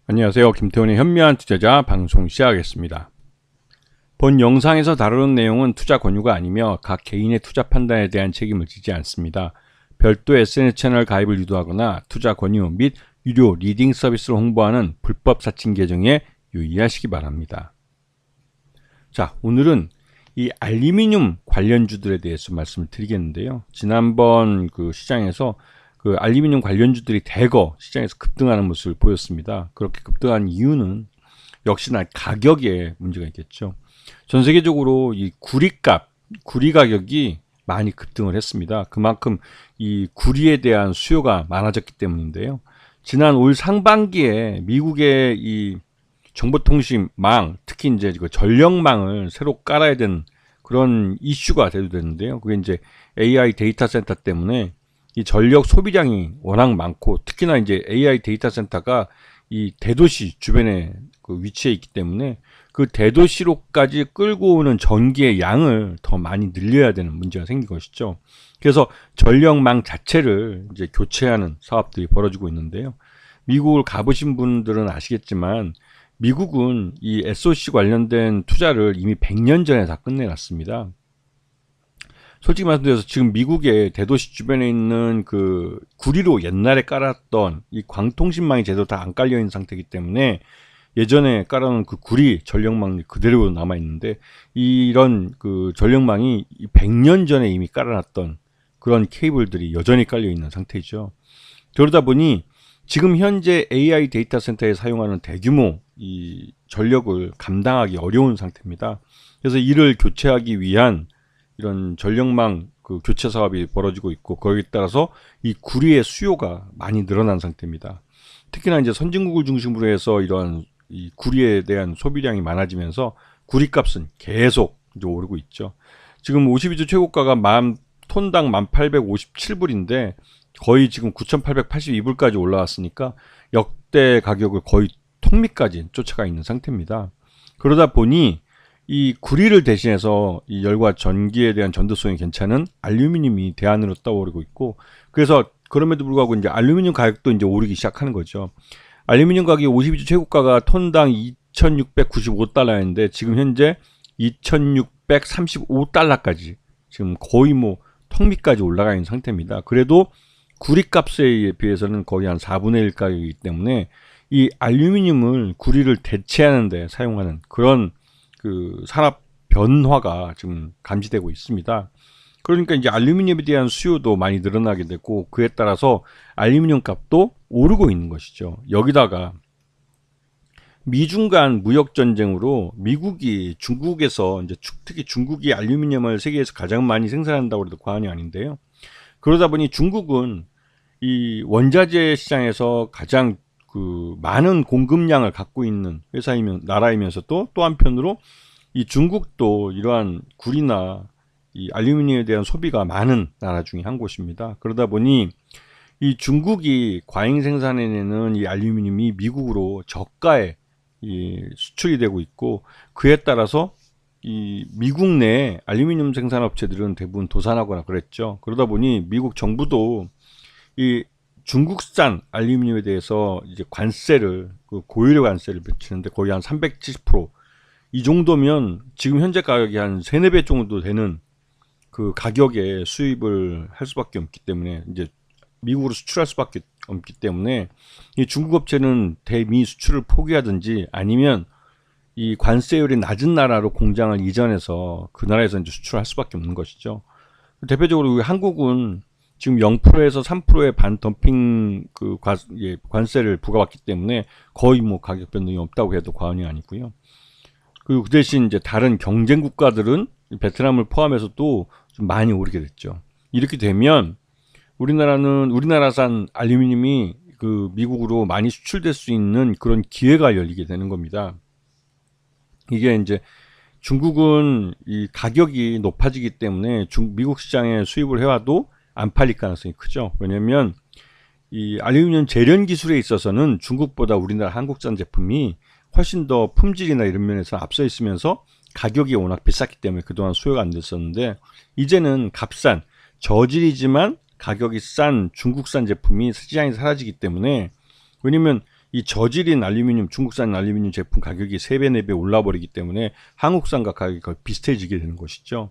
안녕하세요. 김태훈의 현명한 투자자 방송 시작하겠습니다. 본 영상에서 다루는 내용은 투자 권유가 아니며 각 개인의 투자 판단에 대한 책임을 지지 않습니다. 별도 SNS 채널 가입을 유도하거나 투자 권유 및 유료 리딩 서비스를 홍보하는 불법 사칭 계정에 유의하시기 바랍니다. 자, 오늘은 이 알루미늄 관련주들에 대해서 말씀을 드리겠는데요. 지난번 그 시장에서 그 알루미늄 관련주들이 대거 시장에서 급등하는 모습을 보였습니다. 그렇게 급등한 이유는 역시나 가격에 문제가 있겠죠. 전 세계적으로 이 구리 가격이 많이 급등을 했습니다. 그만큼 이 구리에 대한 수요가 많아졌기 때문인데요. 지난 올 상반기에 미국의 이 정보통신망, 특히 이제 그 전력망을 새로 깔아야 되는 그런 이슈가 대두됐는데요. 그게 이제 AI 데이터 센터 때문에 이 전력 소비량이 워낙 많고, 특히나 이제 AI 데이터 센터가 이 대도시 주변에 그 위치해 있기 때문에 그 대도시로까지 끌고 오는 전기의 양을 더 많이 늘려야 되는 문제가 생긴 것이죠. 그래서 전력망 자체를 이제 교체하는 사업들이 벌어지고 있는데요. 미국을 가보신 분들은 아시겠지만 미국은 이 SOC 관련된 투자를 이미 100년 전에 다 끝내놨습니다. 솔직히 말씀드려서 지금 미국의 대도시 주변에 있는 그 구리로 옛날에 깔았던 이 광통신망이 제대로 다 안 깔려 있는 상태이기 때문에 예전에 깔아놓은 그 구리 전력망이 그대로 남아 있는데, 이런 그 전력망이 100년 전에 이미 깔아놨던 그런 케이블들이 여전히 깔려 있는 상태이죠. 그러다 보니 지금 현재 AI 데이터 센터에 사용하는 대규모 이 전력을 감당하기 어려운 상태입니다. 그래서 이를 교체하기 위한 이런 전력망 그 교체 사업이 벌어지고 있고, 거기에 따라서 이 구리의 수요가 많이 늘어난 상태입니다. 특히나 이제 선진국을 중심으로 해서 이런 이 구리에 대한 소비량이 많아지면서 구리값은 계속 이제 오르고 있죠. 지금 52주 최고가가 톤당 1857불인데 거의 지금 9882불까지 올라왔으니까 역대 가격을 거의 턱밑까지 쫓아가 있는 상태입니다. 그러다 보니 이 구리를 대신해서 이 열과 전기에 대한 전도성이 괜찮은 알루미늄이 대안으로 떠오르고 있고, 그래서 그럼에도 불구하고 이제 알루미늄 가격도 이제 오르기 시작하는 거죠. 알루미늄 가격이 52주 최고가가 톤당 2,695달러였는데 지금 현재 2,635달러까지 지금 거의 뭐 턱밑까지 올라가 있는 상태입니다. 그래도 구리값에 비해서는 거의 한 4분의 1 가격이기 때문에 이 알루미늄을 구리를 대체하는 데 사용하는 그런 그 산업 변화가 지금 감지되고 있습니다. 그러니까 이제 알루미늄에 대한 수요도 많이 늘어나게 되고, 그에 따라서 알루미늄 값도 오르고 있는 것이죠. 여기다가 미중 간 무역 전쟁으로 미국이 중국에서 이제 특히 중국이 알루미늄을 세계에서 가장 많이 생산한다고 해도 과언이 아닌데요. 그러다 보니 중국은 이 원자재 시장에서 가장 그 많은 공급량을 갖고 있는 나라이면서도 또 한편으로 이 중국도 이러한 구리나 이 알루미늄에 대한 소비가 많은 나라 중에 한 곳입니다. 그러다 보니 이 중국이 과잉 생산해내는 이 알루미늄이 미국으로 저가에 이 수출이 되고 있고, 그에 따라서 이 미국 내 알루미늄 생산 업체들은 대부분 도산하거나 그랬죠. 그러다 보니 미국 정부도 이 중국산 알루미늄에 대해서 이제 관세를, 그 고유료 관세를 붙이는데 거의 한 370%, 이 정도면 지금 현재 가격이 한 3, 4배 정도 되는 그 가격에 수입을 할 수밖에 없기 때문에, 이제 미국으로 수출할 수밖에 없기 때문에 이 중국 업체는 대미 수출을 포기하든지 아니면 이 관세율이 낮은 나라로 공장을 이전해서 그 나라에서 이제 수출할 수밖에 없는 것이죠. 대표적으로 한국은 지금 0%에서 3%의 반덤핑 그 관세를 부과받기 때문에 거의 뭐 가격 변동이 없다고 해도 과언이 아니고요. 그리고 그 대신 이제 다른 경쟁 국가들은 베트남을 포함해서도 좀 많이 오르게 됐죠. 이렇게 되면 우리나라산 알루미늄이 그 미국으로 많이 수출될 수 있는 그런 기회가 열리게 되는 겁니다. 이게 이제 중국은 이 가격이 높아지기 때문에 미국 시장에 수입을 해와도 안 팔릴 가능성이 크죠. 왜냐하면 이 알루미늄 재련 기술에 있어서는 중국보다 우리나라 한국산 제품이 훨씬 더 품질이나 이런 면에서 앞서 있으면서 가격이 워낙 비쌌기 때문에 그동안 수요가 안 됐었는데, 이제는 값싼 저질이지만 가격이 싼 중국산 제품이 시장에 사라지기 때문에, 왜냐면 이 저질인 알루미늄, 중국산 알루미늄 제품 가격이 3배, 4배 올라버리기 때문에 한국산과 가격이 거의 비슷해지게 되는 것이죠.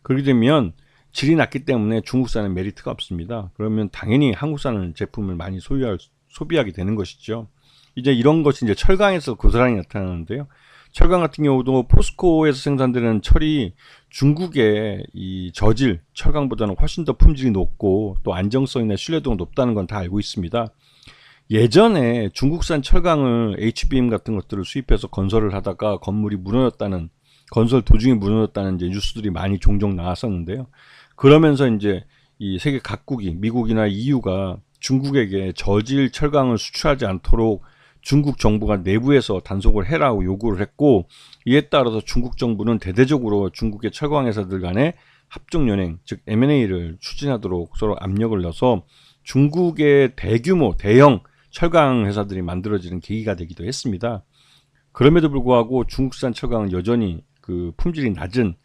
그렇게 되면 질이 낮기 때문에 중국산은 메리트가 없습니다. 그러면 당연히 한국산 제품을 많이 소비하게 되는 것이죠. 이제 이런 것이 이제 철강에서 고스란히 나타나는데요. 철강 같은 경우도 포스코에서 생산되는 철이 중국의 이 저질 철강보다는 훨씬 더 품질이 높고 또 안정성이나 신뢰도가 높다는 건 다 알고 있습니다. 예전에 중국산 철강을 HBM 같은 것들을 수입해서 건설을 하다가 건물이 무너졌다는, 건설 도중에 무너졌다는 이제 뉴스들이 많이 종종 나왔었는데요. 그러면서 이제 이 세계 각국이, 미국이나 EU가 중국에게 저질 철강을 수출하지 않도록 중국 정부가 내부에서 단속을 해라고 요구를 했고, 이에 따라서 중국 정부는 대대적으로 중국의 철강 회사들 간에 합종연행, 즉 M&A를 추진하도록 서로 압력을 넣어서 중국의 대규모 대형 철강 회사들이 만들어지는 계기가 되기도 했습니다. 그럼에도 불구하고 중국산 철강은 여전히 그 품질이 낮은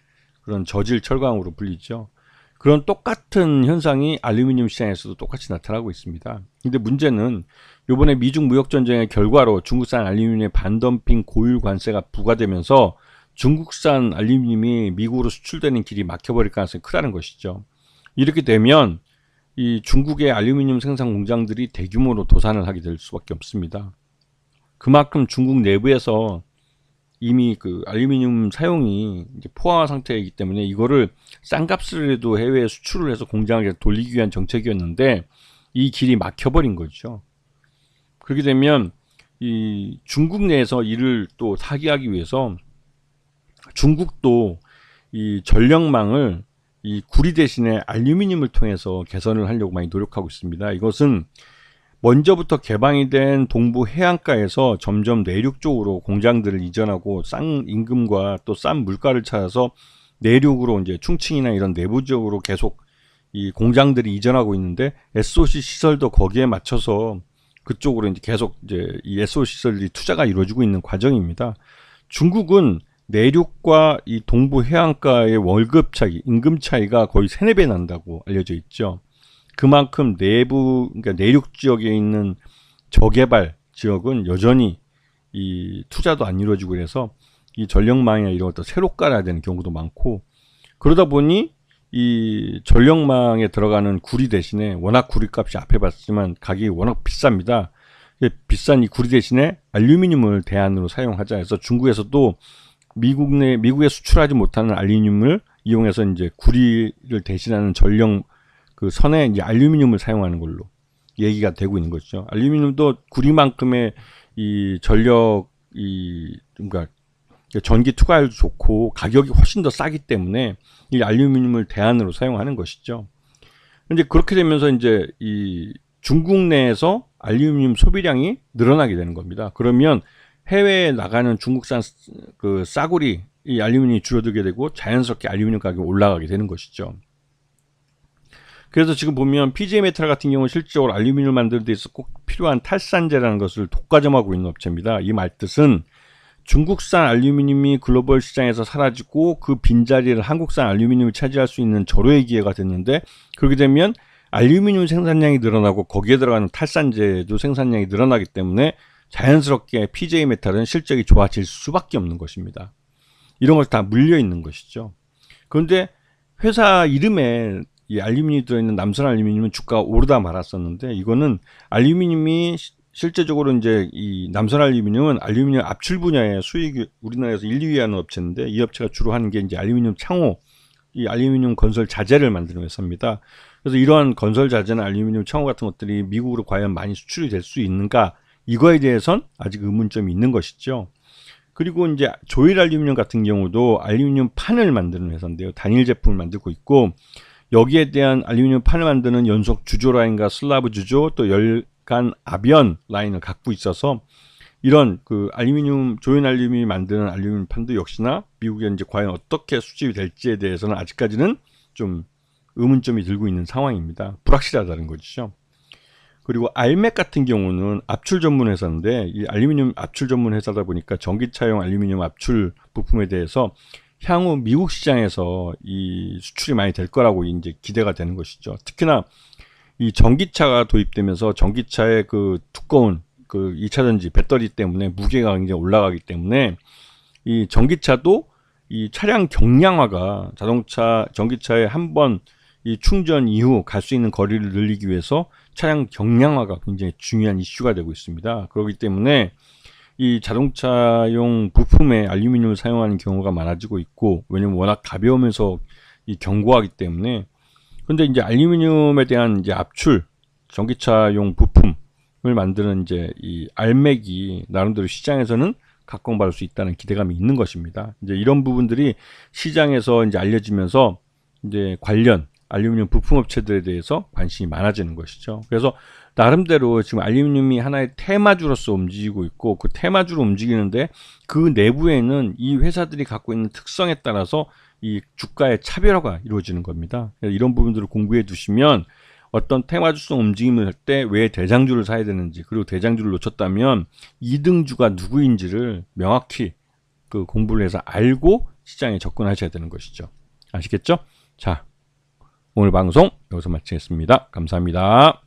그런 저질 철강으로 불리죠. 그런 똑같은 현상이 알루미늄 시장에서도 똑같이 나타나고 있습니다. 근데 문제는 이번에 미중 무역 전쟁의 결과로 중국산 알루미늄의 반덤핑 고율 관세가 부과되면서 중국산 알루미늄이 미국으로 수출되는 길이 막혀버릴 가능성이 크다는 것이죠. 이렇게 되면 이 중국의 알루미늄 생산 공장들이 대규모로 도산을 하게 될 수밖에 없습니다. 그만큼 중국 내부에서 이미 그 알루미늄 사용이 이제 포화 상태이기 때문에 이거를 싼 값으로라도 해외에 수출을 해서 공장을 돌리기 위한 정책이었는데 이 길이 막혀버린 거죠. 그렇게 되면 이 중국 내에서 이를 또 타개하기 위해서 중국도 이 전력망을 이 구리 대신에 알루미늄을 통해서 개선을 하려고 많이 노력하고 있습니다. 이것은 먼저부터 개방이 된 동부 해안가에서 점점 내륙 쪽으로 공장들을 이전하고 싼 임금과 또 싼 물가를 찾아서 내륙으로 이제 충칭이나 이런 내부 지역으로 계속 이 공장들이 이전하고 있는데 SOC 시설도 거기에 맞춰서 그쪽으로 이제 계속 이제 이 SOC 시설이 투자가 이루어지고 있는 과정입니다. 중국은 내륙과 이 동부 해안가의 월급 차이, 임금 차이가 거의 3, 4배 난다고 알려져 있죠. 그만큼 내부, 그러니까 내륙 지역에 있는 저개발 지역은 여전히 이 투자도 안 이루어지고 그래서 이 전력망이나 이런 것도 새로 깔아야 되는 경우도 많고, 그러다 보니 이 전력망에 들어가는 구리 대신에, 워낙 구리 값이 앞에 봤지만 가격이 워낙 비쌉니다. 비싼 이 구리 대신에 알루미늄을 대안으로 사용하자 해서 중국에서도 미국에 수출하지 못하는 알루미늄을 이용해서 이제 구리를 대신하는 전력 그 선에 이제 알루미늄을 사용하는 걸로 얘기가 되고 있는 것이죠. 알루미늄도 구리만큼의 이 전력 그러니까 전기 투과율도 좋고 가격이 훨씬 더 싸기 때문에 이 알루미늄을 대안으로 사용하는 것이죠. 근데 그렇게 되면서 이제 이 중국 내에서 알루미늄 소비량이 늘어나게 되는 겁니다. 그러면 해외에 나가는 중국산 그 싸구리 이 알루미늄이 줄어들게 되고 자연스럽게 알루미늄 가격이 올라가게 되는 것이죠. 그래서 지금 보면 PJ 메탈 같은 경우는 실질적으로 알루미늄을 만드는 데 있어서 꼭 필요한 탈산재라는 것을 독과점하고 있는 업체입니다. 이 말뜻은 중국산 알루미늄이 글로벌 시장에서 사라지고 그 빈자리를 한국산 알루미늄이 차지할 수 있는 절호의 기회가 됐는데, 그렇게 되면 알루미늄 생산량이 늘어나고 거기에 들어가는 탈산재도 생산량이 늘어나기 때문에 자연스럽게 PJ 메탈은 실적이 좋아질 수밖에 없는 것입니다. 이런 걸 다 물려 있는 것이죠. 그런데 회사 이름에 이 알루미늄이 들어있는 남선 알루미늄은 주가가 오르다 말았었는데, 이거는 알루미늄이 실제적으로 이제 이 남선 알루미늄은 알루미늄 압출 분야의 수익이 우리나라에서 1, 2위 하는 업체인데, 이 업체가 주로 하는 게 이제 알루미늄 창호, 이 알루미늄 건설 자재를 만드는 회사입니다. 그래서 이러한 건설 자재나 알루미늄 창호 같은 것들이 미국으로 과연 많이 수출이 될 수 있는가, 이거에 대해선 아직 의문점이 있는 것이죠. 그리고 이제 조일 알루미늄 같은 경우도 알루미늄 판을 만드는 회사인데요. 단일 제품을 만들고 있고, 여기에 대한 알루미늄 판을 만드는 연속 주조 라인과 슬라브 주조, 또 열간 압연 라인을 갖고 있어서 이런 그 알루미늄, 조인 알루미늄이 만드는 알루미늄 판도 역시나 미국에 이제 과연 어떻게 수집이 될지에 대해서는 아직까지는 좀 의문점이 들고 있는 상황입니다. 불확실하다는 것이죠. 그리고 알맥 같은 경우는 압출 전문 회사인데, 이 알루미늄 압출 전문 회사다 보니까 전기차용 알루미늄 압출 부품에 대해서 향후 미국 시장에서 이 수출이 많이 될 거라고 이제 기대가 되는 것이죠. 특히나 이 전기차가 도입되면서 전기차의 그 두꺼운 그 2차전지 배터리 때문에 무게가 굉장히 올라가기 때문에 이 전기차도 이 차량 경량화가 전기차에 한번 이 충전 이후 갈 수 있는 거리를 늘리기 위해서 차량 경량화가 굉장히 중요한 이슈가 되고 있습니다. 그렇기 때문에 이 자동차용 부품에 알루미늄을 사용하는 경우가 많아지고 있고, 왜냐면 워낙 가벼우면서 이 견고하기 때문에. 근데 이제 알루미늄에 대한 이제 압출, 전기차용 부품을 만드는 이제 이 알맥이 나름대로 시장에서는 각광받을 수 있다는 기대감이 있는 것입니다. 이제 이런 부분들이 시장에서 이제 알려지면서 이제 관련 알루미늄 부품 업체들에 대해서 관심이 많아지는 것이죠. 그래서 나름대로 지금 알루미늄이 하나의 테마주로서 움직이고 있고, 그 테마주로 움직이는데 그 내부에는 이 회사들이 갖고 있는 특성에 따라서 이 주가의 차별화가 이루어지는 겁니다. 이런 부분들을 공부해 두시면 어떤 테마주성 움직임을 할 때 왜 대장주를 사야 되는지, 그리고 대장주를 놓쳤다면 2등주가 누구인지를 명확히 그 공부를 해서 알고 시장에 접근하셔야 되는 것이죠. 아시겠죠? 자, 오늘 방송 여기서 마치겠습니다. 감사합니다.